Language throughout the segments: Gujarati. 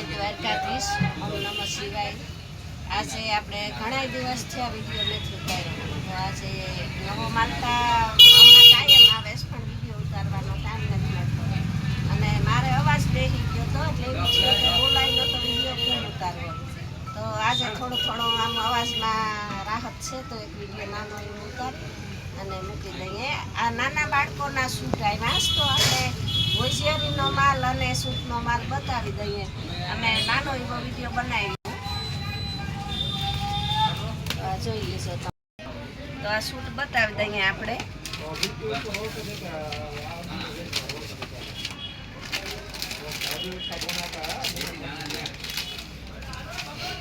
દ્વારકાધીશ ઓમ નમઃ શિવાય। આજે આપણે ઘણા દિવસ થયા વિડીયો નથી ઉતાર્યો, તો આજે નવો માલતા હમણાં કાયમ આવે છે પણ વિડીયો ઉતારવાનો ટાઈમ નથી મળતો અને મારે અવાજ બેસી ગયો તો એટલે એવું છે કે બોલાય તો વિડીયો કેમ ઉતારવો। તો આજે થોડો આમ અવાજમાં રાહત છે તો એક વિડીયો નાનો એવો ઉતારી અને મૂકી દઈએ। આ નાના બાળકોના સૂટ આવ્યા તો આપણે હોશિયારીનો માલ અને સૂટનો માલ બતાવી દઈએ અને નાનો એવો વિડીયો બનાવી જોઈ લેશો તમે। તો આ સૂટ બતાવી દઈએ આપણે।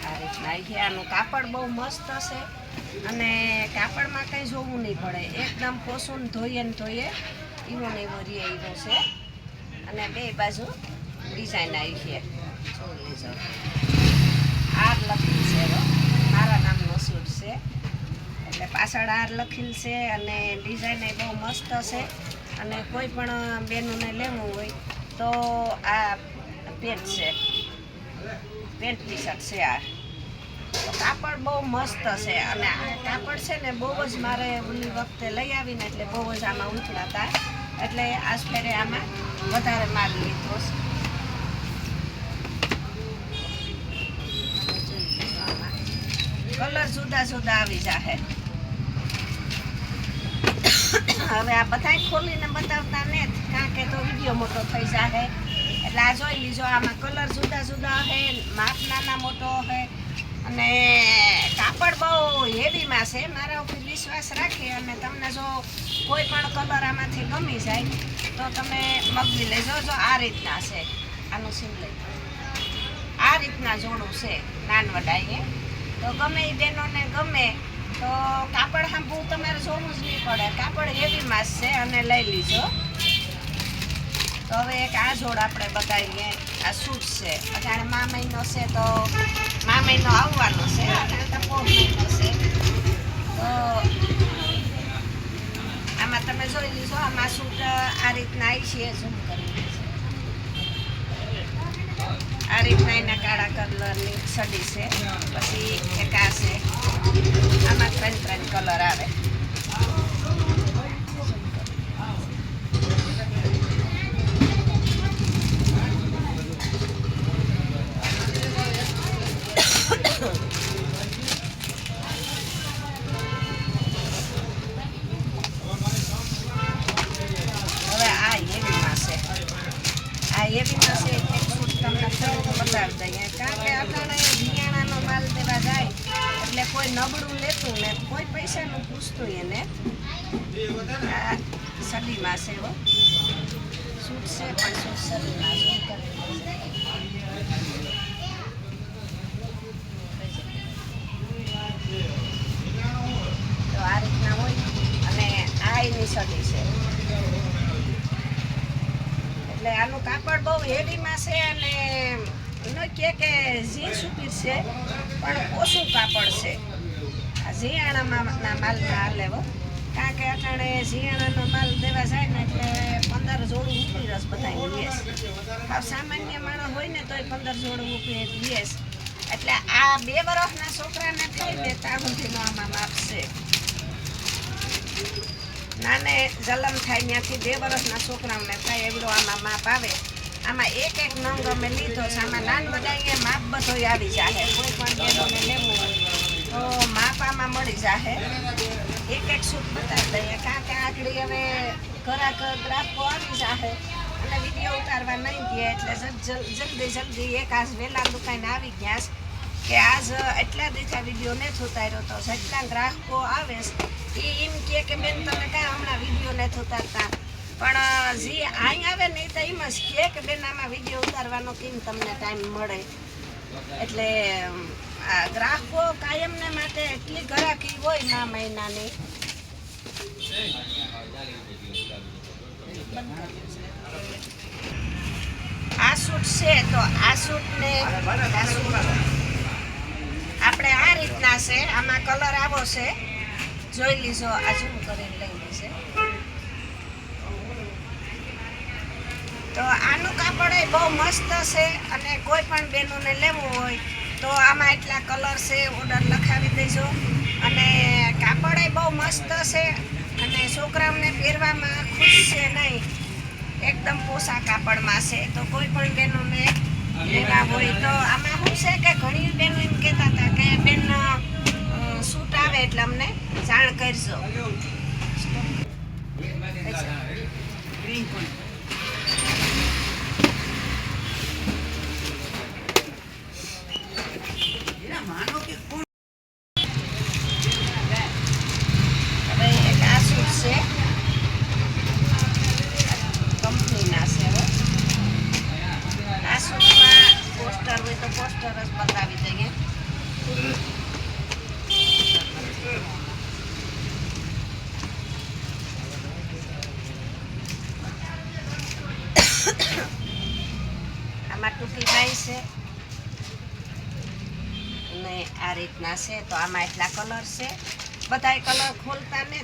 આ રીતના છે, આનું કાપડ બહુ મસ્ત હશે અને કાપડમાં કંઈ જોવું નહીં પડે, એકદમ પોસું ધોઈએ ને ધોઈએ એવો ને એવો રે એવો છે અને બે બાજુ ડિઝાઇન આવી છે જોઈ લેજો। આર લખેલ છે, મારા નામનો સૂટ છે એટલે પાછળ આર લખેલ છે અને ડિઝાઇન એ બહુ મસ્ત છે અને કોઈ પણ બેનોને લેવું હોય તો આ પેન્ટ છે, પેન્ટ ટી શર્ટ છે। આ તો કાપડ બહુ મસ્ત છે અને આ કાપડ છે ને બહુ જ મારે ઓલી વખતે લઈ આવીને એટલે બહુ જ આમાં ઉતરાતા એટલે આજ ફેરે આમાં વધારે માલ લીધો છે। કલર જુદા જુદા આવી જાહે। હવે આ બધા ખોલીને બતાવતા ને કારણ કે તો વિડીયો મોટો થઈ જાહે એટલે આ જોઈ લીજો। આમાં કલર જુદા જુદા હે, માપ નાના મોટો હે અને કાપડ બહુ હેવીમાં છે। મારા ઉપર વિશ્વાસ રાખી અને તમને જો કોઈ પણ કલર આમાંથી ગમી જાય તો તમે મગવી લેજો। જો આ રીતના છે, આનું સીમ લઈ આ રીતના જોડું છે નાનવડાઈએ તો ગમે એ બહેનોને ગમે તો કાપડ સાંભળવું તમારે જોવું જ નહીં પડે, કાપડ હેવીમાં જ છે અને લઈ લીજો। તો હવે એક આ જોડ આપણે બતાવીએ। આ સૂટ છે, અત્યારે મા મહિનો છે તો મા મહિનો આવવાનો છે, અત્યારે તો પોષ મહિનો છે તો આમાં તમે જોઈ લીધો। આમાં સૂટ આ રીતના આવી છે, ઝૂમ કરી આ રીતના એના કાળા કલરની સડી છે, પછી એક આ છે, આમાં 3 કલર આવે। એવી એક સૂટ તમને બતાવી દઈએ કારણ કે આપણે બિયાણાનો માલ દેવા જાય એટલે કોઈ નબળું લેતું ને કોઈ પૈસાનું પૂછતું એને। આ સડીમાં છે એવો સૂટ છે પણ સૂટ સડીમાં તો આ રીતના હોય અને આ એની સડી છે એટલે આનું કાપડ બહુ હેવીમાં છે અને એનો કે જીન્સ ઉપર છે પણ ઓછું કાપડ છે। આ ઝિયાણાના માલમાં હાલે કારણ કે અટાણે ઝિયાણાનો માલ દેવા જાય ને એટલે 15 જોડું ઉપરી રસ બધા લેસ, આ સામાન્ય માણસ હોય ને તોય 15 જોડું ઉપરી લેસ એટલે આ 2 વર્ષના છોકરાને થઈને ત્યાં સુધીનો આમાં માપ છે। નાને જલમ થાય ત્યાંથી 2 વર્ષના છોકરાઓને થાય એવડો આમાં માપ આવે। આમાં એક નંગ અમે લીધો છે, આમાં નાન બધાએ માપ બધો આવી જાહે, કોઈ પણ બેનોને લેવું હોય તો માપ આમાં મળી જાહે। એક સૂટ બતાવી દઈએ કારણ કે આગળ હવે ગ્રાહકો આવી જાહે અને વિડીયો ઉતારવા નહીં દે એટલે જલ્દી એક આજ વહેલા દુકાને આવી ગયા કે આજ એટલા દીધા વિડીયો નથી ઉતાર્યો તો જેટલા ગ્રાહકો આવે એ એમ કે બેન તમે કાંઈ હમણાં વિડીયો નથી ઉતારતા પણ જે અહીં આવે ને એ તો એમ જ કે બેન આમાં વિડીયો ઉતારવાનો કેમ તમને ટાઈમ મળે એટલે આ ગ્રાહકો કાયમને માટે એટલી ગ્રાહકી હોય મા મહિનાની। આ સૂટ છે તો આ સૂટને આપણે આ રીતના છે, આમાં કલર આવો છે જોઈ લીજો। આ ઝૂમ કરીને લઈ લેશે તો આનું કાપડ એ બહુ મસ્ત છે અને કોઈ પણ બહેનોને લેવું હોય તો આમાં એટલા કલર છે, ઓર્ડર લખાવી દેજો. અને કાપડ એ બહુ મસ્ત છે અને છોકરાઓને પહેરવામાં ખુશ છે નહીં, એકદમ પોસા કાપડમાં છે. તો કોઈ પણ બહેનોને લેવા હોય તો આમાં શું છે કે ઘણી બહેનો એમ કહેતા હતા કે બેન સૂટ આવે એટલે અમને જાણ કરજો. હવે એક આ સૂટ છે, કંપનીના છે. હવે આ સૂટમાં પોસ્ટર હોય તો પોસ્ટર જ બતાવી દઈએ. આમાં ટૂંકી બાઈ છે અને આ રીતના છે. તો આમાં એટલા કલર છે, બધાય કલર ખોલતા ને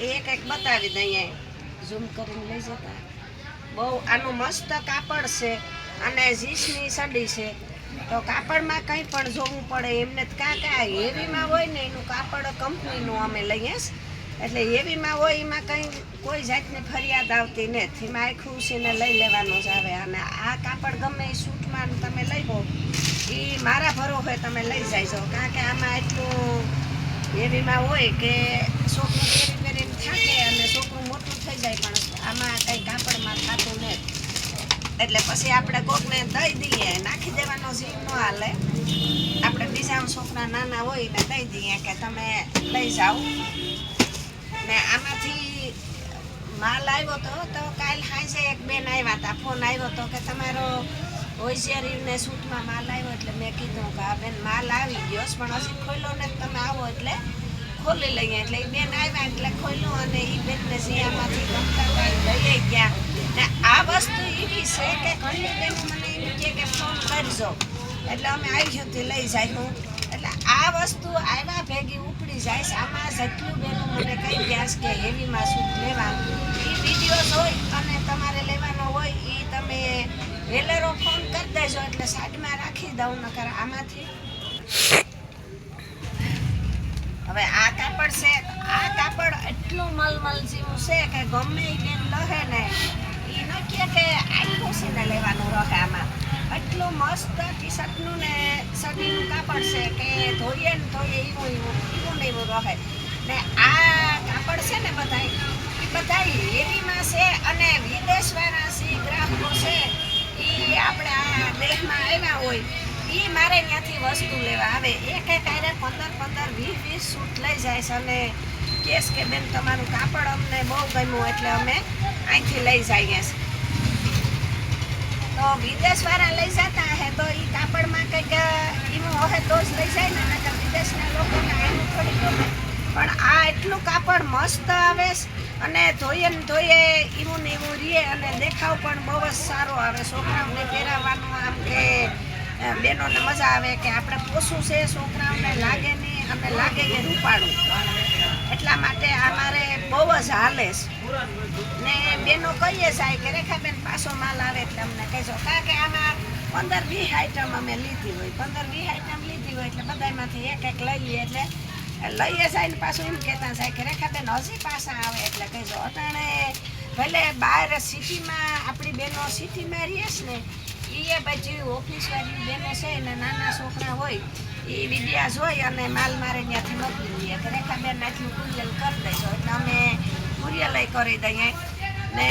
એક એક બતાવી દઈએ, ઝૂમ કરીને લઈ જતા. બહુ આનું મસ્ત કાપડ છે અને જીસની સડી છે. તો કાપડમાં કંઈ પણ જોવું પડે એમને કાં કાં હેવીમાં હોય ને એનું કાપડ કંપનીનું અમે લઈએ. એટલે હેવીમાં હોય એમાં કંઈ કોઈ જાતની ફરિયાદ આવતી નથી, એમાં આખું છે લઈ લેવાનું જ આવે. અને આ કાપડ ગમે એ સૂટમાં તમે લઈ લો એ મારા ભરોસે તમે લઈ જાય, કારણ કે આમાં એટલું હેવીમાં હોય કે છોકરું પહેરીને થાકે અને છોકરું મોટું થઈ જાય, પણ આમાં કંઈ કાપડમાં થતું નથી. એટલે પછી આપણે કોકને દઈ દઈએ, નાખી દેવાનો જીવ ન હાલે. આપણે બીજા છોકરા નાના હોય ને દઈ દઈએ કે તમે લઈ જાઓ. ને આમાંથી માલ આવ્યો તો કાલ સાંજે એક બેન આવ્યા હતા, ફોન આવ્યો હતો કે તમારો હોશિયારીને સૂટમાં માલ આવ્યો. એટલે મેં કીધું કે આ બેન માલ આવી ગયો પણ હજી ખોલ્યો ને, તમે આવો એટલે ખોલી લઈએ. એટલે એ બેન આવ્યા એટલે ખોલ્યું અને એ બેનને જીયામાંથી ગમતા કાંઈ લઈ ગયા. ને આ વસ્તુ એવી છે કે ઘણી બેનો મને એમ કહે કે ફોન કરજો એટલે અમે આવી લઈ જાય. એટલે આ વસ્તુ આવ્યા ભેગી ઉપડી જાય છે. આમાં જેટલું બેનો મને કહી ગયા કે હેવીમાં સૂટ લેવા, એ વિડીયો જોઈ અને તમારે લેવાનો હોય એ તમે વેલેરો ફોન કરી દેજો એટલે સાઈડમાં રાખી દઉં. નકર આમાંથી હવે આ કાપડ છે, આ કાપડ એટલું મલમલ જેવું છે કે ગમે એ બેન લહે ને એ ન કે આટલું છે ને લેવાનું રહે. આમાં એટલું મસ્ત ટી શર્ટનું ને શર્ટનું કાપડ છે કે ધોઈએ ને ધોઈએ એવું ને એવું રહે. ને આ કાપડ છે ને બધા હેવીમાં છે અને વિદેશવાળા છે ગ્રાહકો છે એ આપણે આ દેશમાં આવ્યા હોય એ મારે ત્યાંથી વસ્તુ લેવા આવે. એક આરે 15-20 સૂટ લઈ જાય છે અને કેસ કે બેન તમારું કાપડ અમને બહુ ગમ્યું એટલે અમે અહીંથી લઈ જઈએ છીએ. તો વિદેશવાળા લઈ જતા હે તો એ કાપડમાં કંઈક એવું હોય તો જ લઈ જાય ને, નકર વિદેશના લોકોને આનું થોડી ગમે. પણ આ એટલું કાપડ મસ્ત આવે અને ધોઈએ ને ધોઈએ એવું ને એવું રહે અને દેખાવ પણ બહુ જ સારો આવે. છોકરાઓને પહેરાવવાનું આમ કે બહેનોને મજા આવે કે આપણે પોસું છે, છોકરાઓને લાગે નહીં અને લાગે કે રૂપાળું. એટલા માટે અમારે બહુ જ હાલે છે. ને બેનો કહીએ જાય કે રેખાબેન પાછો માલ આવે એટલે અમને કહેજો, કારણ કે આમાં 15-20 આઈટમ અમે લીધી હોય, 15-20 આઈટમ લીધી હોય એટલે બધામાંથી એક એક લઈએ. એટલે લઈએ જાય ને પાછું એમ કહેતા જાય કે રેખાબેન હજી પાછા આવે એટલે કહેજો. અટાણે ભલે બહાર સિટીમાં આપણી બહેનો સિટીમાં રહીએ છે ને એ પછી ઓફિસવાળી બહેનો છે ને નાના છોકરા હોય એ વિડીયા જોઈ અને માલ મારે ત્યાંથી મોકલી દઈએ કે રેખાબેન આટલું કુરિયર કરી દેજો એટલે અમે કુરિયર કરી દઈએ. ને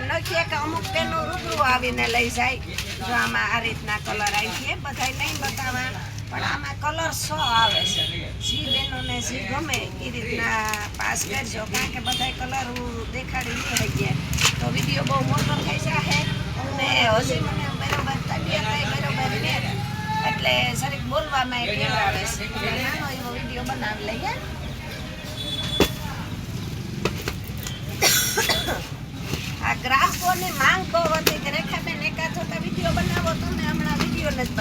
નક્કી કે અમુક બેનો રૂબરૂ આવીને લઈ જાય. જો આમાં આ રીતના કલર આવી છે, બધા નહીં બતાવવા પણ આમાં કલર 100 આવે છે. જે બહેનોને જે ગમે એ રીતના પાસ કરજો, કારણ કે બધા કલર દેખાડી નહીં ગયા તો વિડીયો બહુ મોટો થઈ જશે અને હજી મને બરોબર તબિયત બરોબર ને એટલે જરીક બોલવામાં એ ટેવ આવે છે. નાનો એવો વિડીયો બનાવી લઈએ. આ ગ્રાહકોની માંગ બહુ હતી કે રેખાબેન એકાદ થતા વિડીયો બનાવો, તમે હમણાં વિડીયો નથી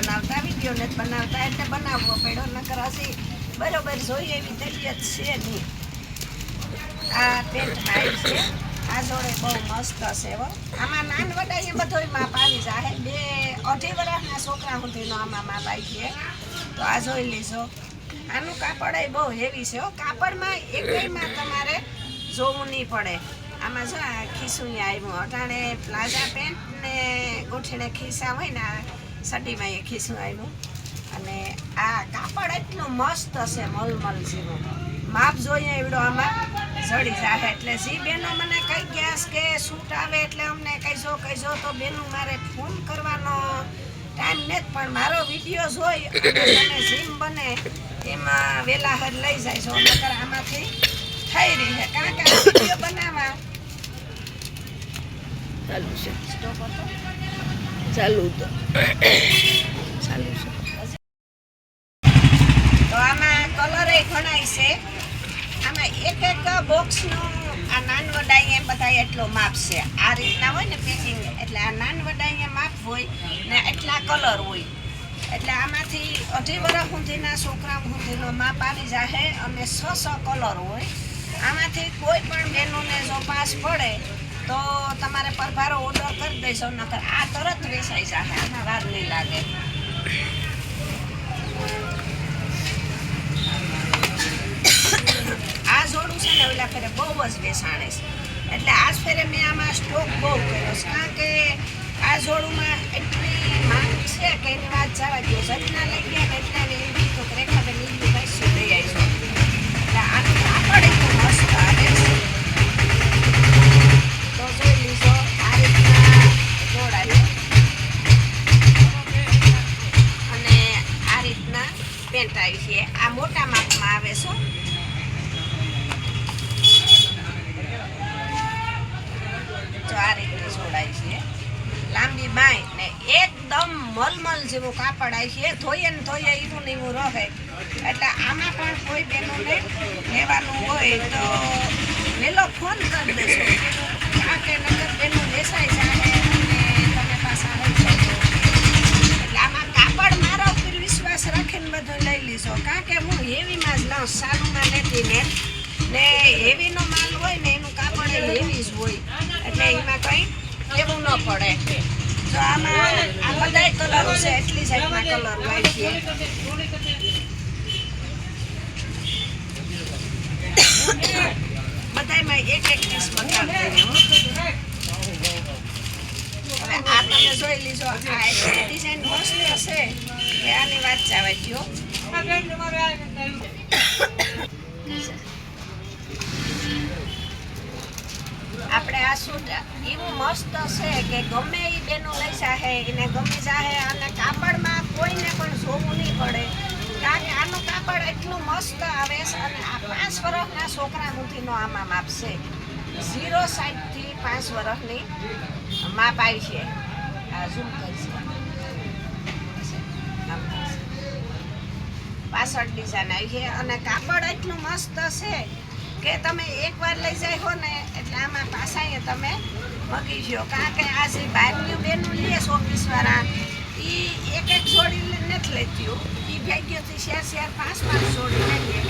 બનાવતા એટલે બનાવવો પડ્યો. નકર હજી બરોબર જોઈએ એવી તબિયત છે નહીં. આ પેન્ટ આવી છે આ જોડે બહુ મસ્ત છે હો. આમાં નાન વડાઈએ બધોય માપ આવી જાય. 2-2.5 વર્ષના છોકરા સુધીનો આમાં માપ આવી છે. તો આ જોઈ લેજો. આનું કાપડ એ બહુ હેવી છે હો. કાપડમાં એકમાં તમારે જોવું નહીં પડે. આમાં જો આ ખીસું આવ્યું. અટાણે પ્લાઝા પેન્ટ ને ગોઠીને ખીસા હોય ને આ સડીમાં એ ખીસું આવ્યું. અને આ કાપડ એટલું મસ્ત છે મલમલ જેવું. માપ જોઈએ એવડો આમાં જડી જાય. એટલે જે બેનો મને કહી ગયા કે સૂટ આવે એટલે અમને કહીજો તો બેનું મારે ફોન કરવાનો ટાઈમ નથી. પણ મારો વિડીયો જોઈ તમે જેમ બને એમાં વહેલા હર લઈ જાય છો. નકર આમાંથી થઈ રહી છે. કારણ કે આ વિડીયો બનાવવા ચાલુ છે. સ્ટોપ હતો ચાલુ તો ચાલુ છે. તો આમાં કલર એ ઘણાય છે. આમાં એક બોક્સનું આ નાન વડાઈ એમ બધા એટલો માપ છે. આ રીતના હોય ને પેકિંગ એટલે આ નાન વડાઈ માપ હોય ને એટલા કલર હોય. એટલે આમાંથી 2.5 વર્ષ સુધીના છોકરા સુધીનો માપ આવી જાય. અને 6 કલર હોય. આમાંથી કોઈ પણ બહેનોને જો પાસ પડે તો તમારે પરભારો ઓર્ડર કરી દેશો. નકર આ તરત વેચાઈ જાય. આમાં વાર નહીં લાગે. આ જોડું છે ને ઓલા ફેરે બહુ જ વેચાણે છે. એટલે આજ ફેરે મેં આમાં સ્ટોક બહુ કર્યો છે. કારણ કે આ જોડુંમાં એટલી માંગ છે કે એની વાત જવા દો. જતના લઈ ગયા ને એટલા ને એમ કીધું કે રેખાબેન લીધું પૈસું લઈ આવીશું. એટલે આનું કાપડ એટલું મસ્ત આવે છે. તો જોઈ લીધો આ રીતના જોડાયું. અને આ રીતના પેન્ટ આવી છે. આ મોટા માપમાં આવે છે. તો આ રીતે જોડાય છે. લાંબી બાય ને એકદમ મલમલ જેવું કાપડ આવી છે. ધોઈએ ને ધોઈએ એવું ને એવું રહે. એટલે આમાં પણ કોઈ બહેનોને લેવાનું હોય તો વહેલો ફોન કરી દેશો. કારણ કે નગર બેનું વેચાઈ જાય અને તમે પાછા લઈ શકો. એટલે આમાં કાપડ મારા ઉપર વિશ્વાસ રાખીને બધું લઈ લીધો. કારણ કે હું હેવીમાં જ લઉં, સારુંમાં નથી ને હેવીનો માલ હોય ને એનું કાપડ હેવી જ હોય. એટલે એમાં કંઈ એવું ન પડે. તો આમાં આ બધાય કલરો છે. એટલી જાતના કલર હોય છે. બધાયમાં એક પીસ બતાવી દઈએ. હવે આ તમે જોઈ લીધો. આ એટલી ડિઝાઇન મસ્ત છે કે આની વાત જવા દો. આપણે આ સૂટ એવું મસ્ત છે કે ગમે એ બેનો લઈ જાહે એને ગમી જાહે. અને કાપડમાં કોઈને પણ જોવું નહીં પડે. કારણ કે આનું કાપડ એટલું મસ્ત આવે છે. અને આ 5 વર્ષના છોકરા સુધીનો આમાં માપ છે. 0 સાઈઝથી 5 વર્ષની માપ આવી છે. આ ઝૂમ કરશે. પાછળ ડિઝાઇન આવી છે. અને કાપડ એટલું મસ્ત છે કે તમે એકવાર લઈ જાય હો ને એટલે આમાં પાછા તમે મગી ગયો. કારણ કે આ જે બહારની બેનું લે ઓફિસવાળા એ એક જોડી નથી લેતી. એ ભાગ્યથી 4-5 જોડી લઈએ.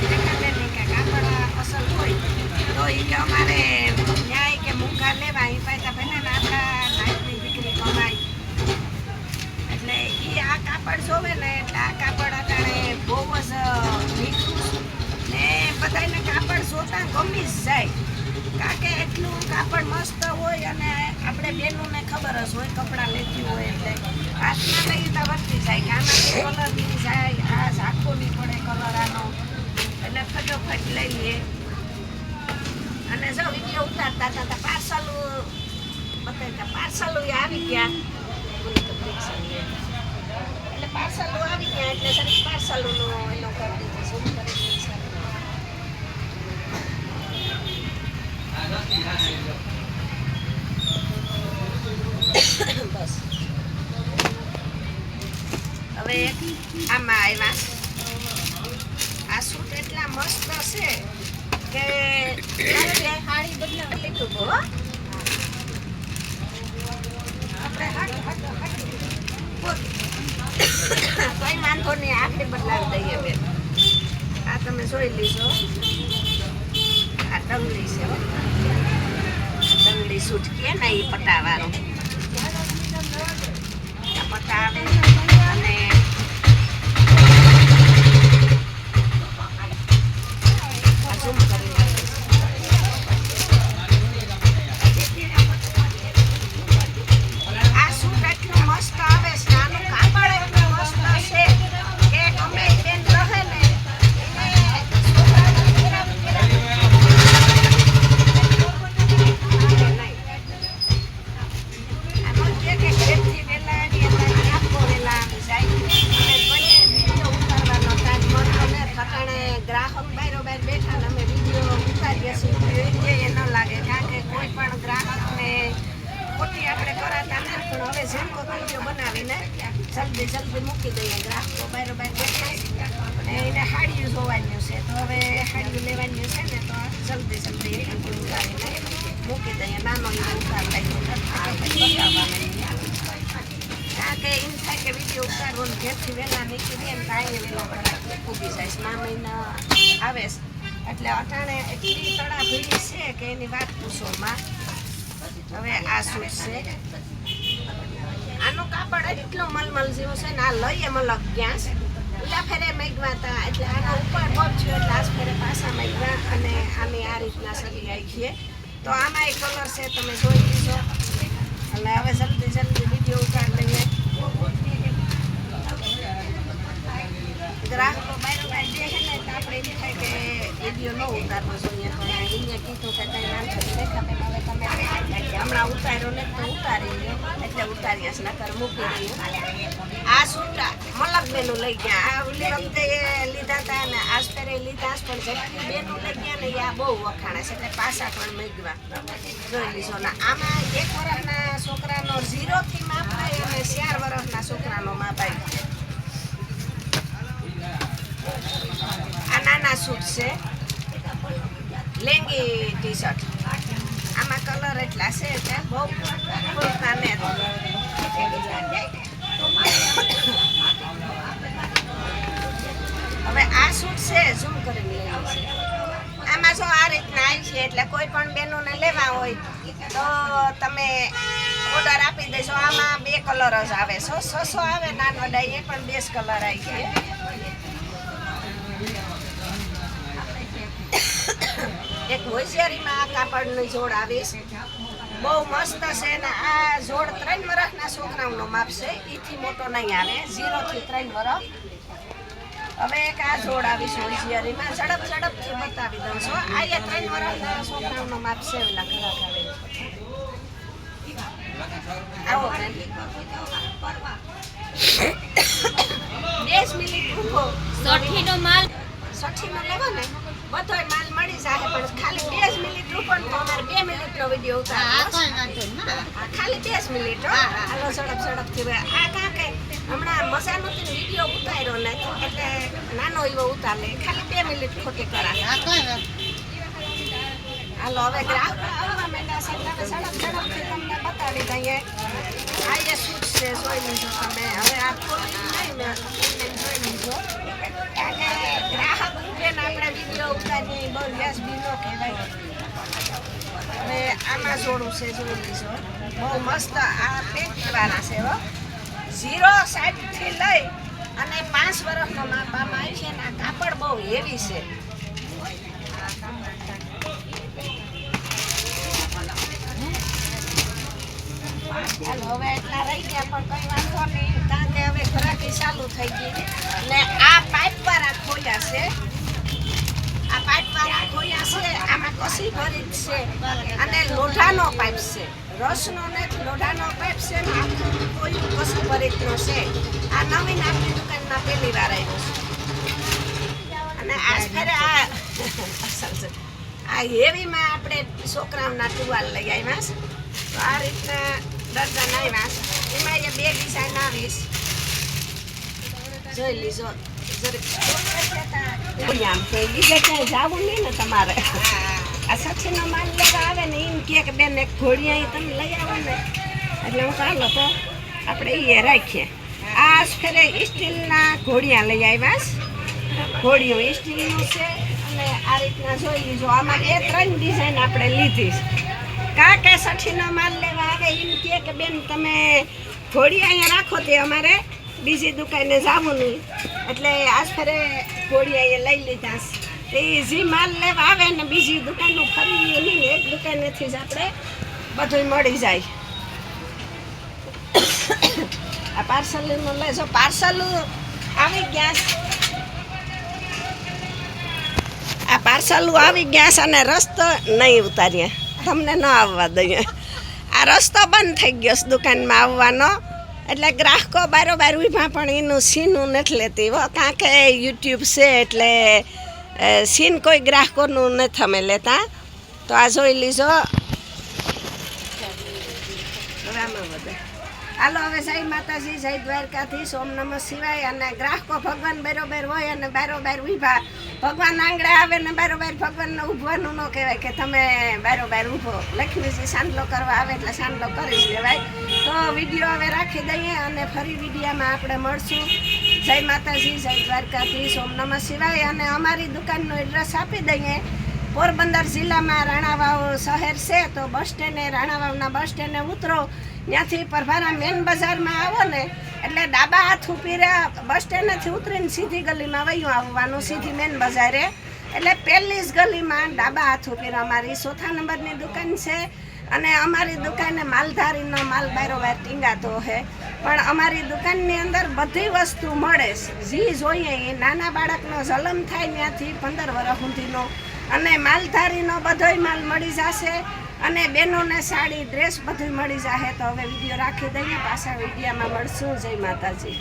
કે કાપડ અસર હોય તો એ કે અમારે ન્યાય કે મૂંઘા લેવા એ પાછા ભલે ને આપણા નાયકની દીકરી કમાય. એટલે એ આ કાપડ જોવે ને એટલે આ કાપડ અટાણે બહુ જ મીઠું ને બધાને કાપડ જોતા ગમી જ જાય. કારણ કે એટલું કાપડ મસ્ત હોય. અને આપણે બેનોને ખબર જ હોય કપડાં લેતી હોય એટલે હાથમાં લઈ તો વધતી જાય કે આમાંથી કલર બી જાય. આ ઝાંખો નહીં પડે કલર આનો. એટલે ફટોફટ લઈ લઈએ. અને જો વિડીયો ઉતારતા હતા પાર્સલ બતાવતા પાર્સલો આવી ગયા. એટલે પાર્સલો આવી ગયા એટલે સર પાર્સલોનો એનો કરી દીધો. શું કરી બસ હવે આમાં આવ્યા. આ સૂટ એટલા મસ્ત છે કે સાડી બદલાવી લીધું. તો કઈ વાંધો નહીં. આપણે બદલાવી દઈએ બેન. આ તમે જોઈ લીધો. આ ટંગલી છે. બેબી સૂટ કે ને એ પટાવાળું પટા આવે અને ગ્રાહક બારોબાર બેઠા ને અમે વિડીયો ઉતારીએ છીએ એ ન લાગે કારણ કે કોઈ પણ ગ્રાહકને ખોટી આપણે કરાતા ના પણ હવે ઝીણકો વિડીયો બનાવીને જલ્દી મૂકી દઈએ ગ્રાહકો બારોબાર બેઠા અને એને હાડિયું જોવાનું છે તો હવે હાડિયું લેવાનું છે ને તો જલ્દી ઉતારીને મૂકી દઈએ નાનો ઉતાર લઈને કારણ કે એમ થાય કે વિડીયો ઉતારવો ને ઘેરથી વહેલા નીકળી દઈએ ને કાંઈ વહેલા ઉગી જાય 9 મહિના આવે એટલે અટાણે એટલી તળા ભીડી છે કે એની વાત પૂછો માં હવે આ સૂટ છે આનો કાપડ એટલો મલમલ જેવો છે ને આ લઈએ મલક ક્યાં છે ઓલા ફેરે મેઘવા હતા એટલે આનો ઉપર બહુ છે એટલે આજ ફેરે પાછા મેઘવા અને આની આ રીતના સરી રાખીએ તો આમાં એક કલર છે તમે જોઈ લીધો એટલે હવે જલ્દી વિડીયો ઉતાર લઈએ ગ્રાહકો બારોબાર જે છે ને તો આપણે એમ થાય કે વિડીયો ન ઉતારવો જોઈએ તો અહીંયા કીધું કે કંઈ નામ દેખા હવે તમે હમણાં ઉતાર્યો ને તો ઉતારી લો એટલે ઉતાર્યા છે નકર મૂકી દઈએ આ સૂટ મલકબેનું લઈ ગયા આ ઓલી વખતે લીધા હતા ને આજ ફેરે લીધા પણ જેટલી બેનું લઈ ગયા ને એ આ બહુ વખાણે છે એટલે પાછા પણ મેઘવા જોઈ લીધો ને આમાં 1 વર્ષના છોકરાનો 0 થી માપ થાય અને 4 વર્ષના છોકરાનો માપ આવી આ નાના સૂટ છે લેંગી ટી શર્ટ આમાં કલર એટલા છે કે બહુ ખોલતા ને હવે આ સૂટ છે ઝૂમ કરીને લેવું છે આમાં જો આ રીતના આવી છે એટલે કોઈ પણ બહેનોને લેવા હોય તો તમે ઓર્ડર આપી દેશો આમાં 2 કલર જ આવે 600 આવે નાનવડાઈએ પણ 2 કલર આવી છે એક હોશિયારીમાં આ કાપડની જોડ આવે છે બહુ મસ્ત છે ને આ જોડ 3 વર્ષના છોકરાઓનો માપ છે એથી મોટો નહીં આવે 0 થી 3 વર્ષ હવે એક આ જોડ આવી છે હોશિયારીમાં ઝડપથી બતાવી દઉં છું આ 3 વર્ષના છોકરાઓનો માપ છે એલા ખરા આવો 20 મિનિટ ઉભો 60 નો માલ 60 નો લેવો ને બધોય માલ મળી જાય પણ ખાલી 20 મિનિટ રૂપણ તો અમારે 2 મિનિટનો વિડીયો ઉતારવાનો ખાલી 20 મિનિટ હાલો ઝડપથી આ કાં કે હમણાં મજાનો વિડીયો ઉતાર્યો ને એટલે નાનો એવો ઉતારે ખાલી 2 મિનિટ ખોટી કરા હાલો હવે ગ્રાહક આવવા માંડ્યા છે એટલે ઝડપથી તમને બતાવી દઈએ આ જે સૂટ છે જોઈ લીધો તમે હવે આ ખોલી નહીં ને જોઈ લીધો ગ્રાહક ઉઠીને આપણે વિડીયો ઉતારીએ બહુ વ્યાજબી ન કહેવાય હવે આમાં જોડું છે જોઈ લીધો બહુ મસ્ત આ પેન્ટવાળા છે હો 0 સાઈઝથી લઈ અને 5 વર્ષનો માપ આમાં આવી છે ને આ કાપડ બહુ હેવી છે ચાલો હવે એટલા રહી ગયા પણ કઈ વાંધો નહીં કારણ કે હવે ઘરાકી ચાલુ થઈ ગઈ ને આ પાઇપવાળા ખોલ્યા છે આમાં કસી ભરી છે અને લોઢાનો પાઇપ છે રસનો ને લોઢાનો પાઇપ છે ને કોઈ કસી ભરીનો છે આ નવીન આપણી દુકાનમાં પહેલી વાર આવ્યો છે અને આજ ફેરે આ હેવીમાં આપણે છોકરાઓના ટુવાલ લઈ આવ્યા છે તો આ રીતના દર્જન આવ્યા છે એમાં એ 2 ડિઝાઇન આવીશ જોઈ લીધો આમ કે બીજે ક્યાંય જવું નહીં ને તમારે આ સચીનો માલ લેવા આવે ને એમ કે બેન એક ઘોડિયા તમે લઈ આવો ને એટલે હું ચાલો તો આપણે એ રાખીએ આ ફેરે સ્ટીલના ઘોડિયા લઈ આવ્યા ઘોડીઓ સ્ટીલનું છે અને આ રીતના જોઈ લીધો આમાં 2-3 ડિઝાઇન આપણે લીધી કા કે સઠીનો માલ લેવા આવે એમ કે બેન તમે ઘોડી અહીંયા રાખો તે અમારે બીજી દુકાને જવું નહીં એટલે આજ ફરે ઘોડી અહીંયા લઈ લીધા એ જે માલ લેવા આવે ને બીજી દુકાનો ફરી નહીં એક દુકાનેથી જ આપણે બધું મળી જાય. આ પાર્સલનું લેજો પાર્સલ આવી ગયા આ પાર્સલો આવી ગયા છે અને રસ્તો નહીં ઉતારીએ તમને ન આવવા દઈએ. આ રસ્તો બંધ થઈ ગયો છે દુકાનમાં આવવાનો એટલે ગ્રાહકો બારોબાર ઊભા પણ એનું સીનું નથી લેતી હો કારણ કે યુટ્યુબ છે એટલે સીન કોઈ ગ્રાહકોનું નથી અમે લેતા. તો આ જોઈ લીજો હવે આમાં વધે હાલો હવે જય માતાજી જય દ્વારકાધીશ ઓમ નમઃ શિવાય. અને ગ્રાહકો ભગવાન બરોબર હોય અને બારોબાર ઊભા ભગવાન આંગળે આવે ને બારોબાર ભગવાનને ઊભવાનું ન કહેવાય કે તમે બારોબાર ઊભો. લક્ષ્મીજી સાંડલો કરવા આવે એટલે સાંડલો કરી જ લેવાય. તો વિડીયો હવે રાખી દઈએ અને ફરી વિડીયોમાં આપણે મળશું. જય માતાજી જય દ્વારકાધીશ ઓમ નમઃ શિવાય. અને અમારી દુકાનનો એડ્રેસ આપી દઈએ. પોરબંદર જિલ્લામાં રાણાવાવ શહેર છે તો બસ સ્ટેન્ડે રાણાવાવના બસ સ્ટેન્ડે ઉતરો ત્યાંથી પરભારા મેન બજારમાં આવો ને એટલે ડાબા હાથ ઊભી રહ્યા બસ સ્ટેન્ડેથી ઉતરીને સીધી ગલીમાં વયું આવવાનું સીધી મેન બજારે એટલે પહેલી જ ગલીમાં ડાબા હાથ ઊભી અમારી 4થા નંબરની દુકાન છે. અને અમારી દુકાને માલધારીનો માલ બારોબાર ટીંગાતો છે પણ અમારી દુકાનની અંદર બધી વસ્તુ મળે જે જોઈએ એ નાના બાળકનો જન્મ થાય ત્યાંથી 15 વર્ષ સુધીનો અને માલધારીનો બધોય માલ મળી જશે અને બહેનોને સાડી ડ્રેસ બધું મળી જશે. તો હવે વિડીયો રાખી દઈએ પાછા વિડીયોમાં મળશું. જય માતાજી.